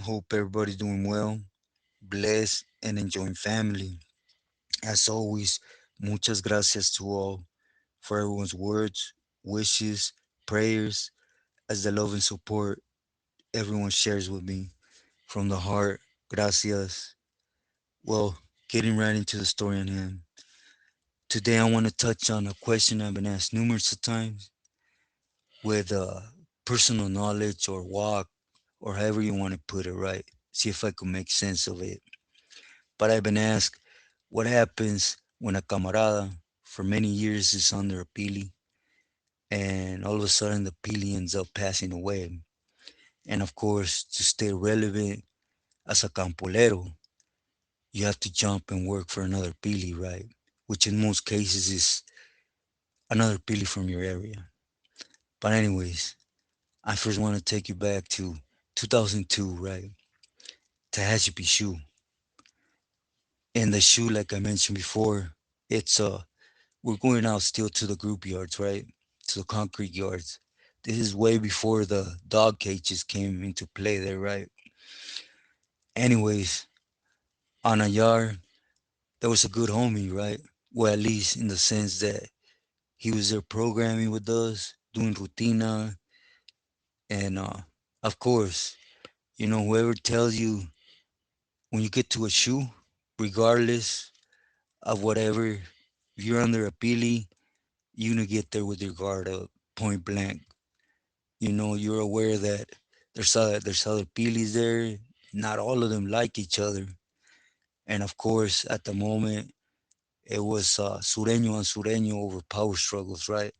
Hope everybody's doing well, blessed, and enjoying family. As always, muchas gracias to all for everyone's words, wishes, prayers, as the love and support everyone shares with me. From the heart, gracias. Well, getting right into the story on hand. Today, I want to touch on a question I've been asked numerous of times with personal knowledge or walk, or however you want to put it, right? See if I can make sense of it. But I've been asked, what happens when a camarada for many years is under a pili and all of a sudden the pili ends up passing away? And of course, to stay relevant as a campolero, you have to jump and work for another pili, right? Which in most cases is another pili from your area. But anyways, I first want to take you back to 2002, right? Tehachapi shoe. And the shoe, like I mentioned before, it's we're going out still to the group yards, right? To the concrete yards. This is way before the dog cages came into play there, right? Anyways, on a yard, there was a good homie, right? Well, at least in the sense that he was there programming with us, doing rutina, and of course, whoever tells you when you get to a shoe, regardless of whatever, if you're under a pili, you're gonna get there with your guard up, point blank. You're aware that there's other pilis there. Not all of them like each other, and of course, at the moment, it was Sureño and Sureño over power struggles, right?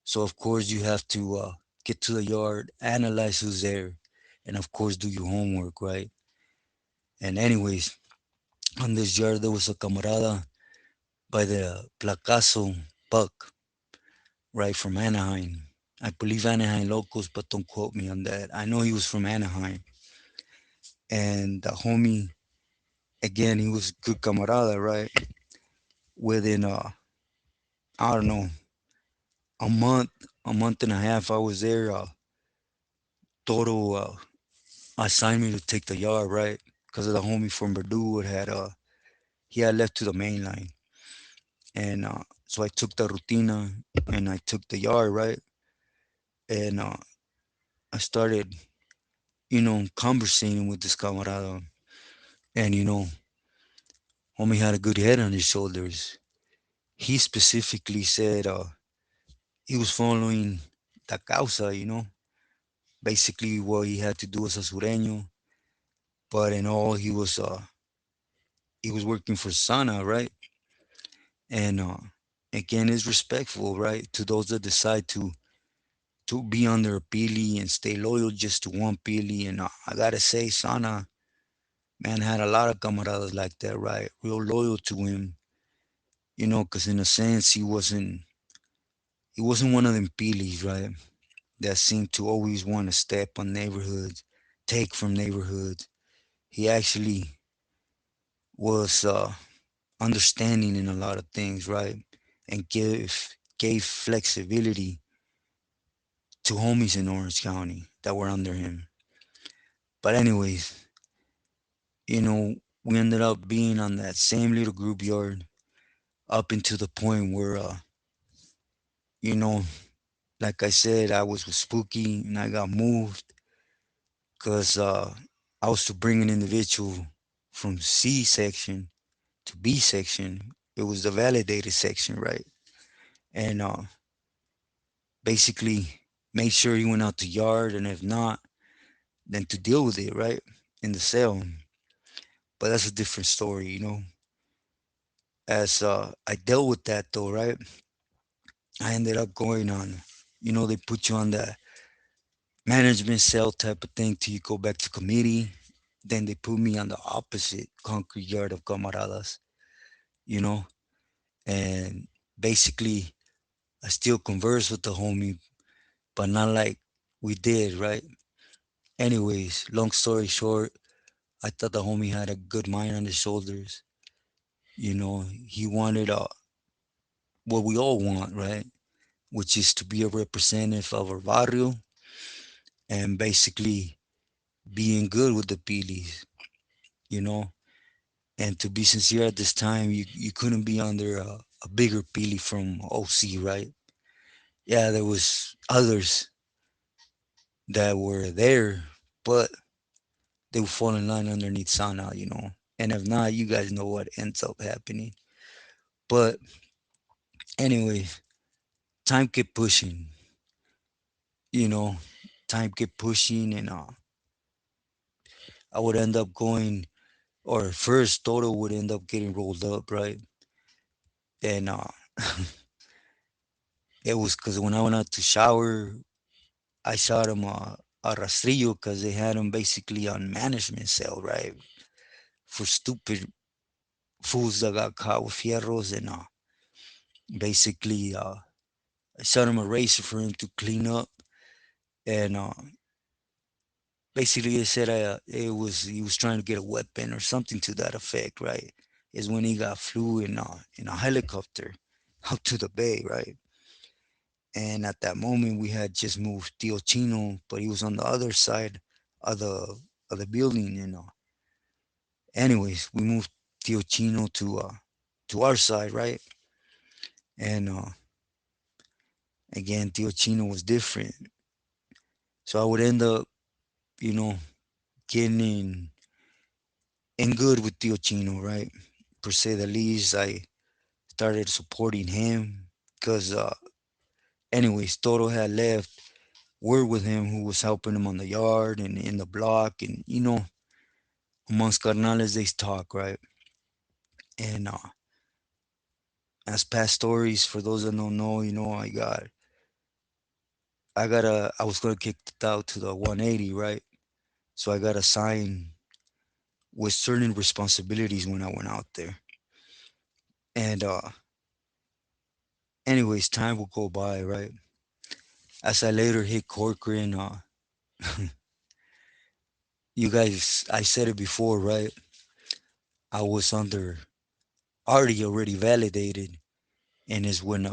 So of course, you have to get to the yard, analyze who's there, and of course, do your homework, right? And anyways, on this yard, there was a camarada by the Placaso Buck, right from Anaheim. I believe Anaheim locals, but don't quote me on that. I know he was from Anaheim, and the homie again, he was good camarada, right? Within I don't know, a month, a month and a half, I was there. Toro assigned me to take the yard, right? Because of the homie from Purdue had he had left to the main line, and so I took the rutina and I took the yard, right? And I started, conversating with this camarada, and homie had a good head on his shoulders. He specifically said he was following the causa, basically what he had to do as a sureño, but in all he was working for Sana, right? And again, is respectful, right, to those that decide to be under a pili and stay loyal just to one pili. And I gotta say, Sana man had a lot of camaradas like that, right? Real loyal to him, because in a sense he wasn't one of them pilis, right? That seemed to always want to step on neighborhoods, take from neighborhoods. He actually was understanding in a lot of things, right? And gave flexibility to homies in Orange County that were under him. But anyways, you know, we ended up being on that same little group yard up into the point where, you know, like I said, I was with Spooky and I got moved because I was to bring an individual from C section to B section. It was the validated section, right? And basically make sure he went out to yard, and if not, then to deal with it, right? In the cell. But that's a different story, As I dealt with that though, right? I ended up going on, they put you on the management cell type of thing till you go back to committee. Then they put me on the opposite concrete yard of camaradas, you know, and basically I still converse with the homie, but not like we did, right? Anyways, long story short, I thought the homie had a good mind on his shoulders. He wanted what we all want, right? Which is to be a representative of our barrio and basically being good with the pilis, you know. And to be sincere, at this time, you couldn't be under a bigger pili from OC, right? Yeah, there was others that were there, but they would fall in line underneath Sana, you know. And if not, you guys know what ends up happening. But anyway, time kept pushing, you know. Time kept pushing, and I would end up going, or first Toto would end up getting rolled up, right? And it was because when I went out to shower, I shot him a rastrillo because they had him basically on management cell, right? For stupid fools that got caught with fierros, and basically I shot him a razor for him to clean up, and basically they said it was he was trying to get a weapon or something to that effect, right? Is when he got flew in a helicopter out to the bay, right? And at that moment, we had just moved Tio Chino, but he was on the other side of the building. And anyways, we moved Tio Chino to our side, right? And again, Tio Chino was different, so I would end up, you know, getting in good with Tio Chino, right? Per se the least, I started supporting him because, anyways, Toro had left word with him who was helping him on the yard and in the block, and you know, amongst carnales they talk, right? And as past stories, for those that don't know, you know, I was gonna kick it out to the 180, right? So I got assigned with certain responsibilities when I went out there. And anyways, time will go by, right? As I later hit Corcoran, you guys, I said it before, right? I was under already validated, and is when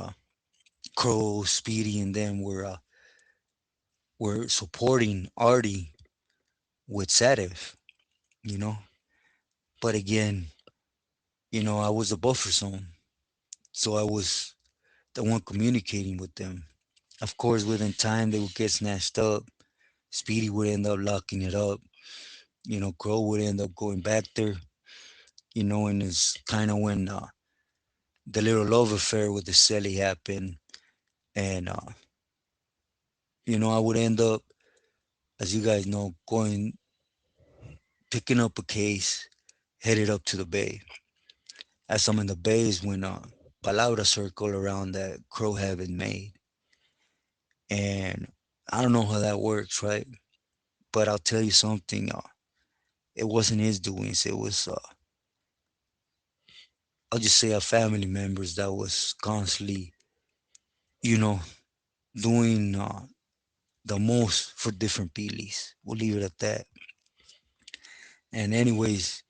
Crow, Speedy, and them were supporting Artie with Sadif, you know. But again, you know, I was a buffer zone, so I was the one communicating with them. Of course, within time, they would get snatched up. Speedy would end up locking it up. You know, Crow would end up going back there. You know, and it's kind of when the little love affair with the Selly happened, and you know, I would end up, as you guys know, going picking up a case, headed up to the bay. As I'm in the bay is when palabra circle around that Crow had been made, and I don't know how that works, right? But I'll tell you something. It wasn't his doings. It was, I'll just say, a family members that was constantly, you know, doing the most for different pilis. We'll leave it at that. And anyways,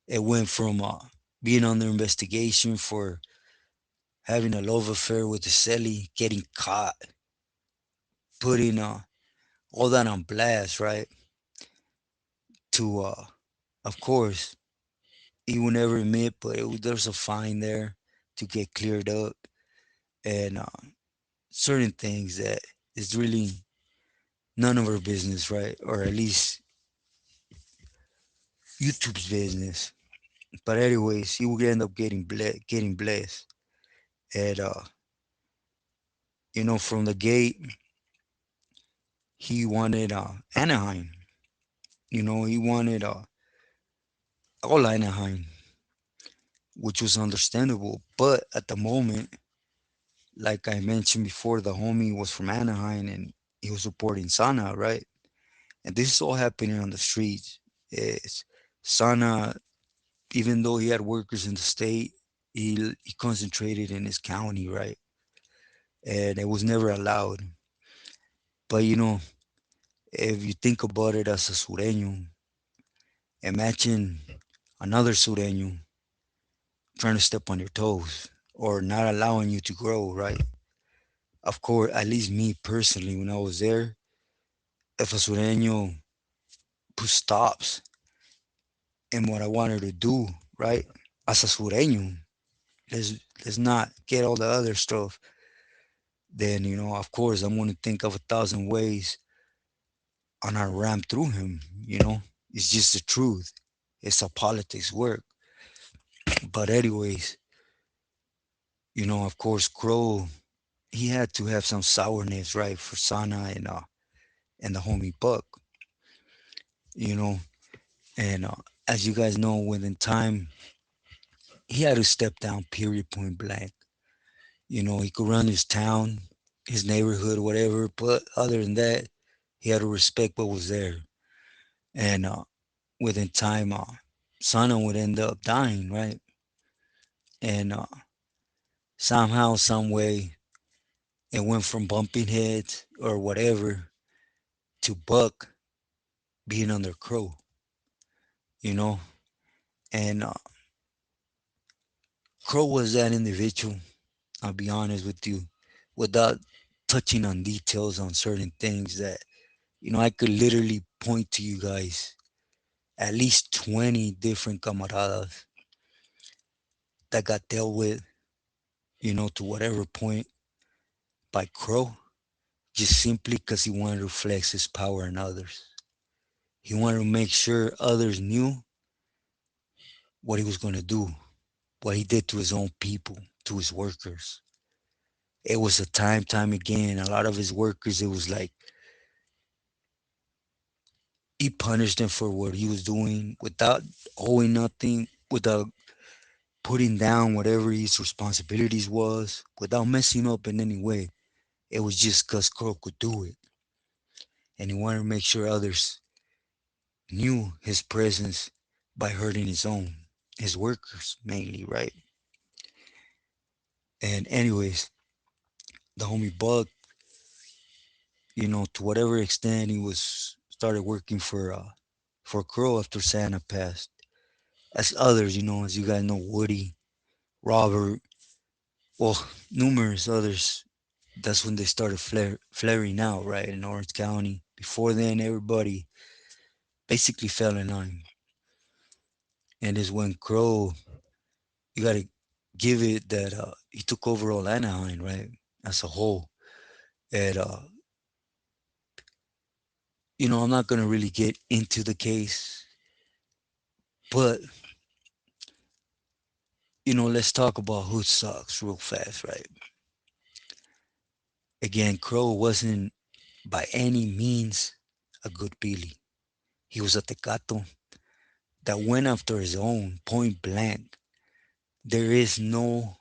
it went from being under investigation for having a love affair with the celly, getting caught, putting all that on blast, right? To, of course, he would never admit, but there's a fine there to get cleared up, and certain things that is really none of our business, right? Or at least YouTube's business. But anyways, he would end up getting blessed, and you know, from the gate, he wanted Anaheim. You know, he wanted all Anaheim, which was understandable. But at the moment, like I mentioned before, the homie was from Anaheim and he was supporting Sana, right? And this is all happening on the streets. It's Sana, even though he had workers in the state, he concentrated in his county, right? And it was never allowed. But you know, if you think about it as a Sureño, imagine another Sureño trying to step on your toes or not allowing you to grow, right? Of course, at least me personally, when I was there, if a Sureño put stops in what I wanted to do, right? As a sureño, let's let's not get all the other stuff. Then of course, I'm gonna think of 1,000 ways on how to ram through him. It's just the truth. It's a politics work. But anyways, of course, Crow, he had to have some sourness, right, for Sana and the homie Buck, you know. And as you guys know, within time, he had to step down. Period. Point blank. He could run his town, his neighborhood, whatever. But other than that, he had to respect what was there. And within time, Sana would end up dying, right? And somehow, some way, it went from bumping heads or whatever to Buck being under Crow, you know. And Crow was that individual. I'll be honest with you, without touching on details on certain things that I could literally point to you guys at least 20 different camaradas that got dealt with, to whatever point by Crow, just simply because he wanted to flex his power on others. He wanted to make sure others knew what he was going to do, what he did to his own people, to his workers. It was a time again. A lot of his workers, it was like he punished them for what he was doing without owing nothing, without putting down whatever his responsibilities was, without messing up in any way. It was just because Crow could do it. And he wanted to make sure others knew his presence by hurting his workers mainly, right? And anyways, the homie Buck, to whatever extent he was started working for Crow after Santa passed. As others, as you guys know, Woody, Robert, well, numerous others. That's when they started flaring out, right, in Orange County. Before then, everybody basically fell in line. And is when Crow, you got to give it that he took over all Anaheim, right, as a whole. And, I'm not going to really get into the case, but, let's talk about who sucks real fast, right? Again, Crow wasn't by any means a good Billy. He was a Tecato that went after his own point blank. There is no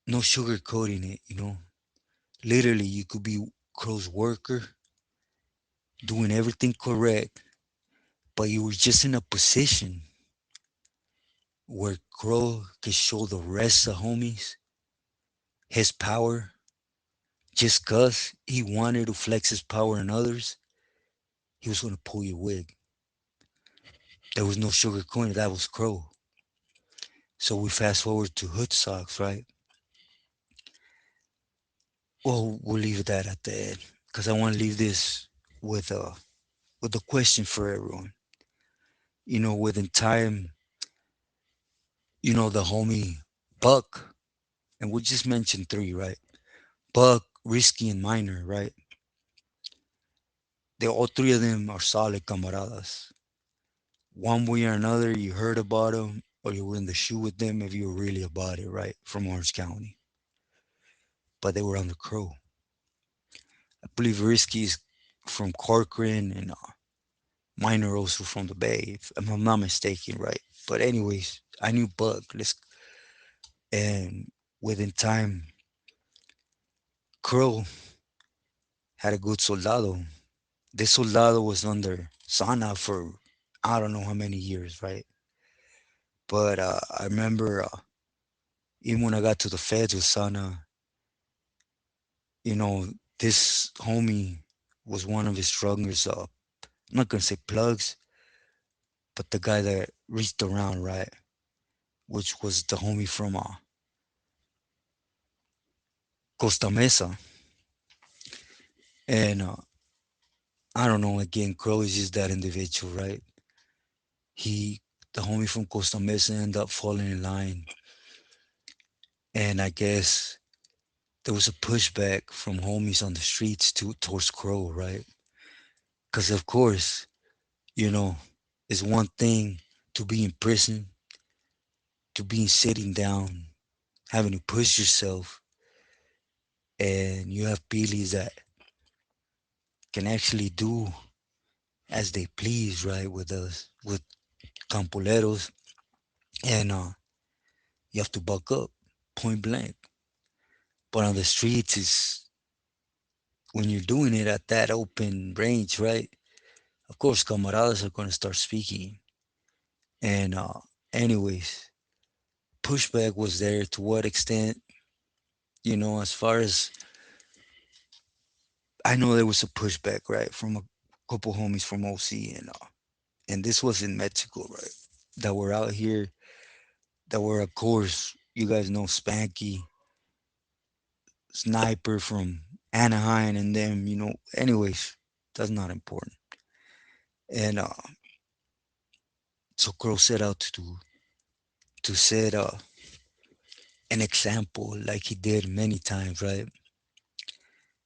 sugarcoating it. Literally, you could be Crow's worker, doing everything correct, but you were just in a position where Crow could show the rest of homies his power just cause he wanted to flex his power on others. He was gonna pull your wig. There was no sugarcoating. That was Crow. So we fast forward to Hood Socks, right? Well, we'll leave that at the end because I want to leave this with a question for everyone. Within time, the homie Buck, and we just mentioned three, right? Buck, Risky, and Minor, right? They all three of them are solid camaradas. One way or another, you heard about them or you were in the shoe with them if you were really about it, right? From Orange County, but they were on the Crow. I believe Risky is from Corcoran and Minor also from the Bay, if I'm not mistaken, right? But anyways, I knew Buck. And within time, Crow had a good soldado. This soldado was under Sana for I don't know how many years, right? But I remember even when I got to the feds with Sana, you know, this homie was one of his strongest. I'm not gonna say plugs, but the guy that reached around, right? Which was the homie from Costa Mesa, and I don't know. Again, Crow is just that individual, right? He, the homie from Costa Mesa, ended up falling in line, and I guess there was a pushback from homies on the streets towards Crow, right? Because of course, you know, it's one thing to be in prison, to be sitting down, having to push yourself, and you have Billy's that can actually do as they please, right? With us, with Campoleros, and you have to buck up, point blank. But on the streets is when you're doing it at that open range, right? Of course, camaradas are going to start speaking, and anyways, pushback was there. To what extent? As far as I know, there was a pushback, right, from a couple homies from OC, and this was in Mexico, right, that were out here, that were, of course, you guys know Spanky, Sniper from Anaheim, and them, anyways, that's not important. And so Crow set out to set an example like he did many times, right,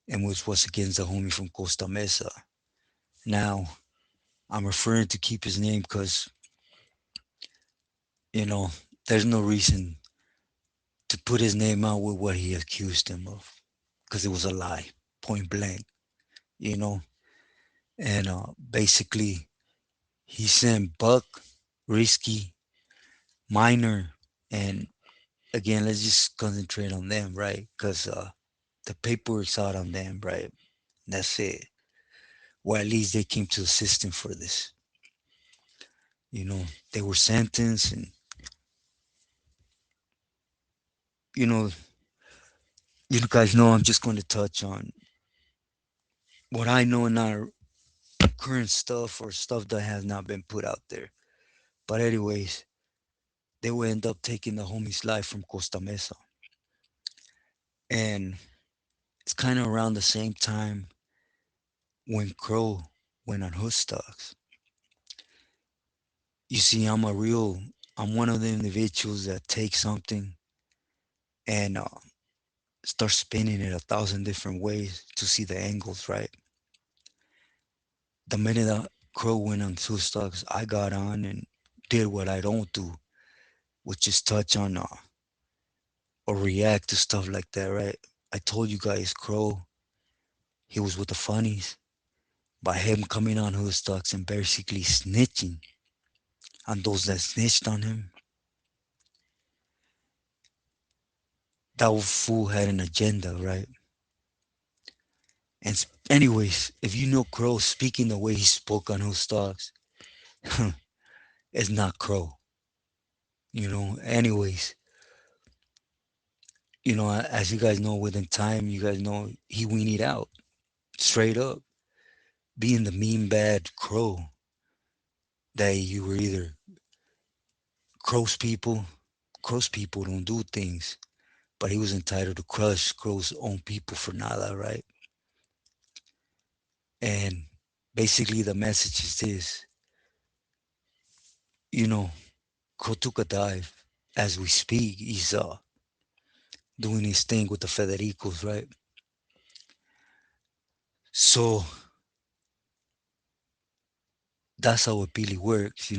and which was against the homie from Costa Mesa. Now, I'm referring to keep his name because, you know, there's no reason to put his name out with what he accused him of because it was a lie, point blank, you know. And basically, he sent Buck, Risky, Minor, and again, let's just concentrate on them, right? Because the paperwork's out on them, right? That's it. Or at least they came to the system for this. You know, they were sentenced, and you know, you guys know I'm just going to touch on what I know and not current stuff or stuff that has not been put out there. But anyways, they will end up taking the homie's life from Costa Mesa. And it's kind of around the same time when Crow went on Hood Stocks. You see, I'm one of the individuals that takes something and start spinning it 1,000 different ways to see the angles, right? The minute that Crow went on Hood Stocks, I got on and did what I don't do, which is touch on or react to stuff like that, right? I told you guys, Crow, he was with the funnies. By him coming on Hood Stocks and basically snitching on those that snitched on him, that fool had an agenda, right? And anyways, if you know Crow speaking the way he spoke on Hood Stocks, it's not Crow, Anyways, as you guys know, within time, you guys know he weaned out straight up, being the mean bad Crow that you were either Crow's people. Crow's people don't do things, but he was entitled to crush Crow's own people for nada, right? And basically, the message is this: you know, Crow took a dive as we speak. He's doing his thing with the Federicos, right? So that's how it really works.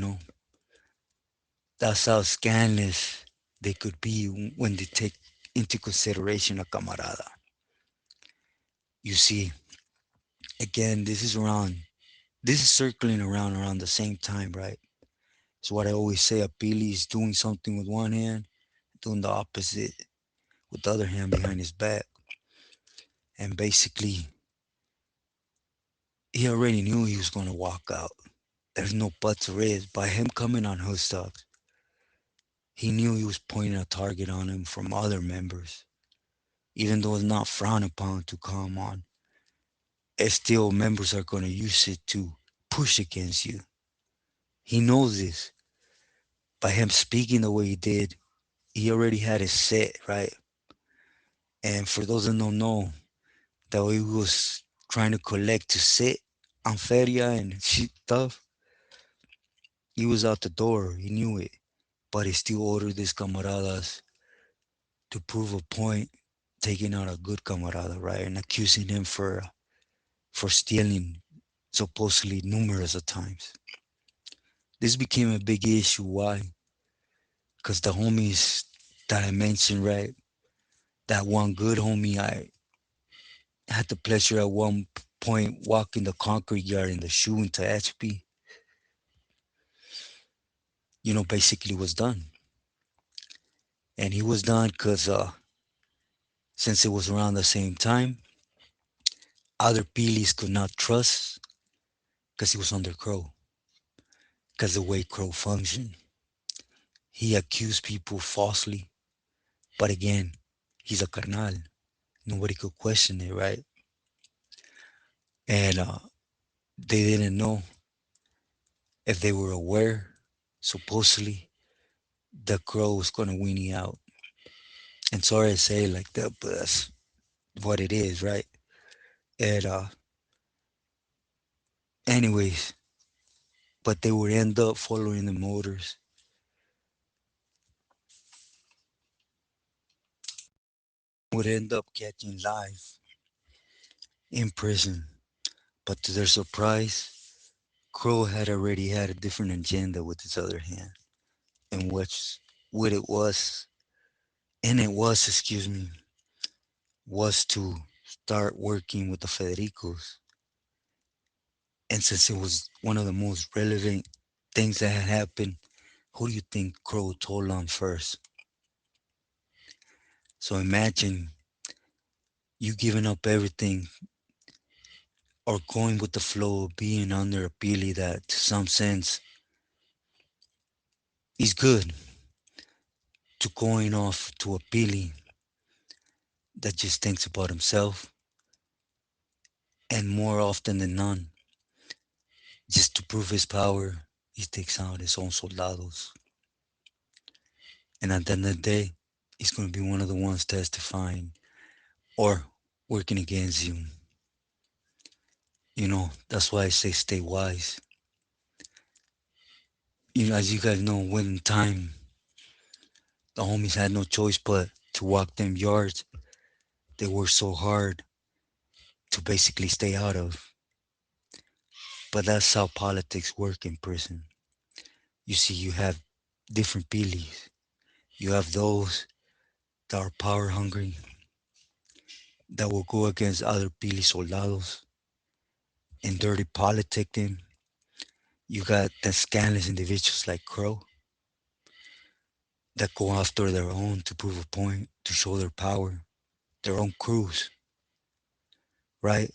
That's how scandalous they could be when they take into consideration a camarada. You see, again, this is circling around the same time, right? It's what I always say. A Pili is doing something with one hand, doing the opposite with the other hand behind his back. And basically, he already knew he was going to walk out. There's no buts or ifs. By him coming on Hood Stocks, he knew he was pointing a target on him from other members. Even though it's not frowned upon to come on, still members are going to use it to push against you. He knows this. By him speaking the way he did, he already had it set, right? And for those that don't know, that he was trying to collect to sit on feria and shit stuff, he was out the door. He knew it. But he still ordered his camaradas to prove a point, taking out a good camarada, right? And accusing him for stealing supposedly numerous of times. This became a big issue. Why? Because the homies that I mentioned, right? That one good homie I had the pleasure at one point walking the concrete yard in the shoe into HP, basically was done. And he was done because since it was around the same time, other Peelies could not trust because he was under Crow. Because the way Crow functioned, he accused people falsely. But again, he's a carnal. Nobody could question it, right? And they didn't know if they were aware, supposedly, the Crow was going to weenie out. And sorry to say it like that, but that's what it is, right? And anyways, but they would end up following the motors, would end up catching live in prison. But to their surprise, Crow had already had a different agenda with his other hand, and what it was, and it was, excuse me, was to start working with the Federicos. And since it was one of the most relevant things that had happened, who do you think Crow told on first? So imagine you giving up everything or going with the flow, being under a Pili that, to some sense, is good, to going off to a Pili that just thinks about himself, and more often than none, just to prove his power, he takes out his own soldados. And at the end of the day, he's going to be one of the ones testifying or working against you. That's why I say stay wise. As you guys know, when time, the homies had no choice but to walk them yards they worked so hard to basically stay out of. But that's how politics work in prison. You see, you have different pilis. You have those that are power hungry, that will go against other pili soldados and dirty politicking. You got the scandalous individuals like Crow that go after their own to prove a point, to show their power, their own crews, right?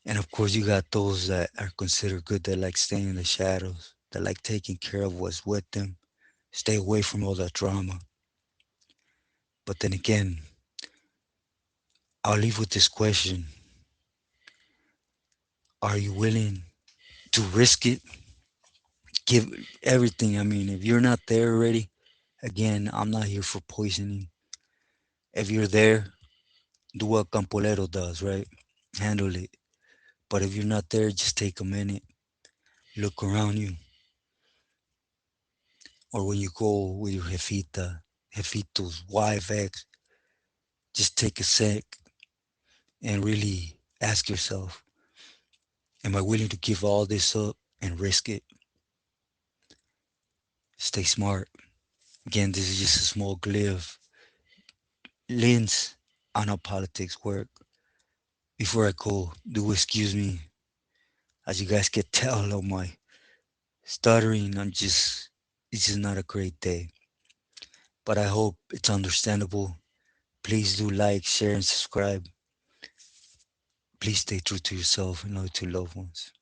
And of course, you got those that are considered good that like staying in the shadows, that like taking care of what's with them, stay away from all that drama. But then again, I'll leave with this question. Are you willing to risk it? Give everything. I mean, if you're not there already, again, I'm not here for poisoning. If you're there, do what Campolero does, right? Handle it. But if you're not there, just take a minute, look around you. Or when you go with your jefita, jefito's wife, ex, just take a sec and really ask yourself, am I willing to give all this up and risk it? Stay smart. Again, this is just a small lens on how politics work. Before I go, do excuse me, as you guys can tell on my stuttering, it's just not a great day. But I hope it's understandable. Please do like, share, and subscribe. Please stay true to yourself and loyal to loved ones.